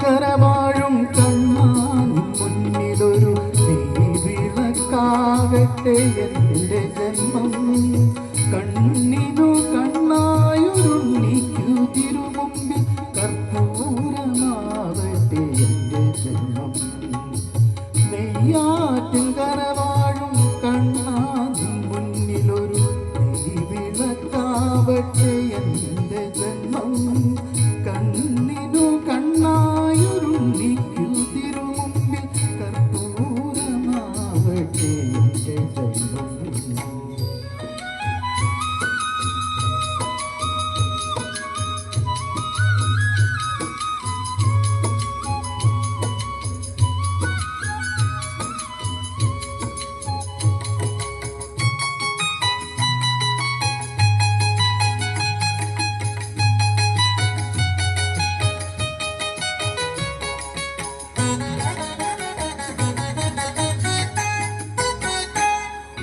കരവാഴും കണ്ണാൻ മുന്നിലൊരു വിളക്കാകട്ടെ എൻ്റെ ജന്മം. കണ്ണിനു കണ്ണായൊരുണ്ണിക്കു തിരുമുമ്പിൽ കർപ്പൂരമാവട്ടെ എൻ്റെ ജന്മം. നെയ്യാറ്റിൻ കരവാഴും കണ്ണാൻ മുന്നിലൊരു വിളക്കാവട്ടെ എൻ്റെ ജന്മം. കണ്ണിനു കണ്ണായൊരുണ്ണിക്കു തിരുമുമ്പിൽ കർപ്പൂരമാവട്ടെ എൻ്റെ ജന്മം.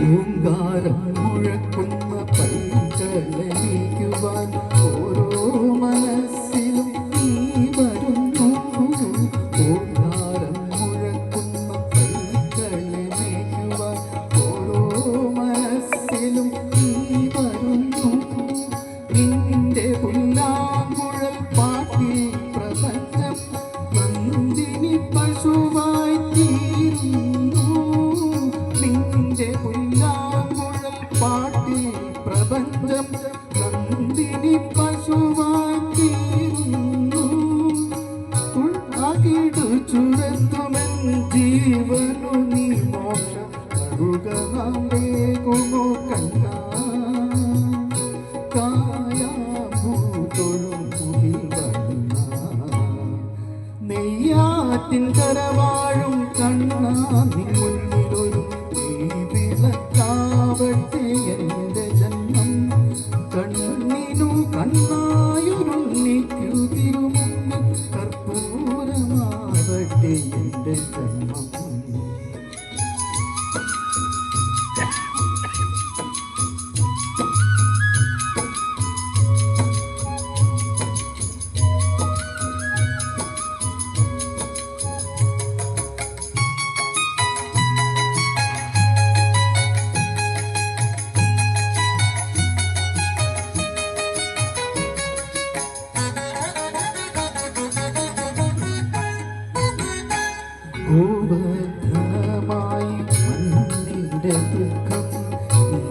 ഓങ്കാരം മുഴക്കുന്ന പൈതലണിക്കുവാൻ ഓരോ മനസ്സിലും നീ വരുന്നു. ഓങ്കാരം മുഴക്കുന്ന പൈതലണിക്കുവാൻ ഓരോ മനസ്സിലും നീ വരുന്നു. നിന്റെ പുല്ലാങ്കുഴൽ പാട്ടിൽ പ്രപഞ്ചം നന്ദിനി പശുവായി തീരുന്നു. നിന്റെ പുല്ലാങ്കുഴൽ പാട്ടിൽ പ്രപഞ്ചം നന്ദിനി പശുവായി തീരുന്നു. അകിടു ചുരത്തുമെൻ ജീവനു നീ മോക്ഷ കരുകനാമേകുമോ കണ്ണാ. കായാഭൂതൊഴും മുകിൽ വന്ന നെയ്യാറ്റിൻ കരവാഴും കണ്ണാ നീ മുന്നിലൊരു വിളക്കാവട്ടെ എൻ്റെ ജന്മം. കണ്ണിനു കണ്ണായൊരുണ്ണിക്കു തിരുമുമ്പിൽ കർപ്പൂരമാവട്ടെ എൻ്റെ ജന്മം. ഗോവർദ്ധനമായി മണ്ണിൻ്റെ ദുഃഖം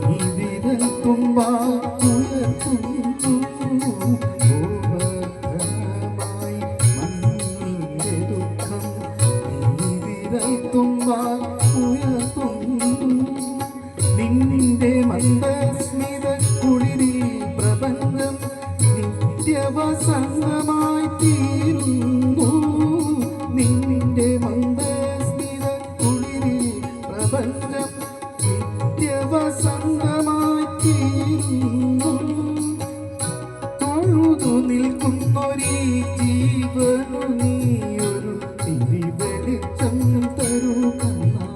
നീ വിരൽ തുമ്പാൽ ഉയർത്തുന്നു. ഗോവർദ്ധനമായി മണ്ണിൻ്റെ ദുഃഖം നീ വിരൽ തുമ്പാൽ ഉയർത്തുന്നു. നിന്റെ മന്ദസ്മിത കുളിരിൽ പ്രപഞ്ചം നിത്യവസന്തമായി തീരുന്നു. നിന്റെ മന്ദസ്മിത കുളിരിൽ പ്രപഞ്ചം നിത്യവസന്തമായി തീരുന്നു. തൊഴുതു നിൽക്കുന്നൊരീ ജീവനു നീയൊരു തിരിവെളിച്ചം തരൂ കണ്ണാ.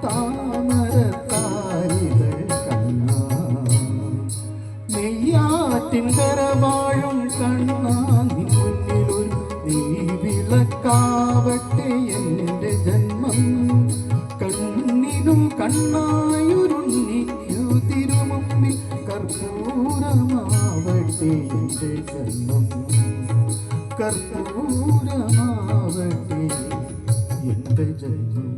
താമരത്താരികൾ കണ്ണാ നെയ്യാറ്റിൻ കരവാഴും കണ്ണാ നീ മുന്നിലൊരു നീ വിളക്കാവട്ടെ എൻ്റെ ജന്മം. കണ്ണിനു കണ്ണായൊരുണ്ണിക്കു തിരുമുമ്പിൽ കർപ്പൂരമാവട്ടെ എൻ്റെ ജന്മം. കർപ്പൂരമാവട്ടെ എൻ്റെ ജന്മം.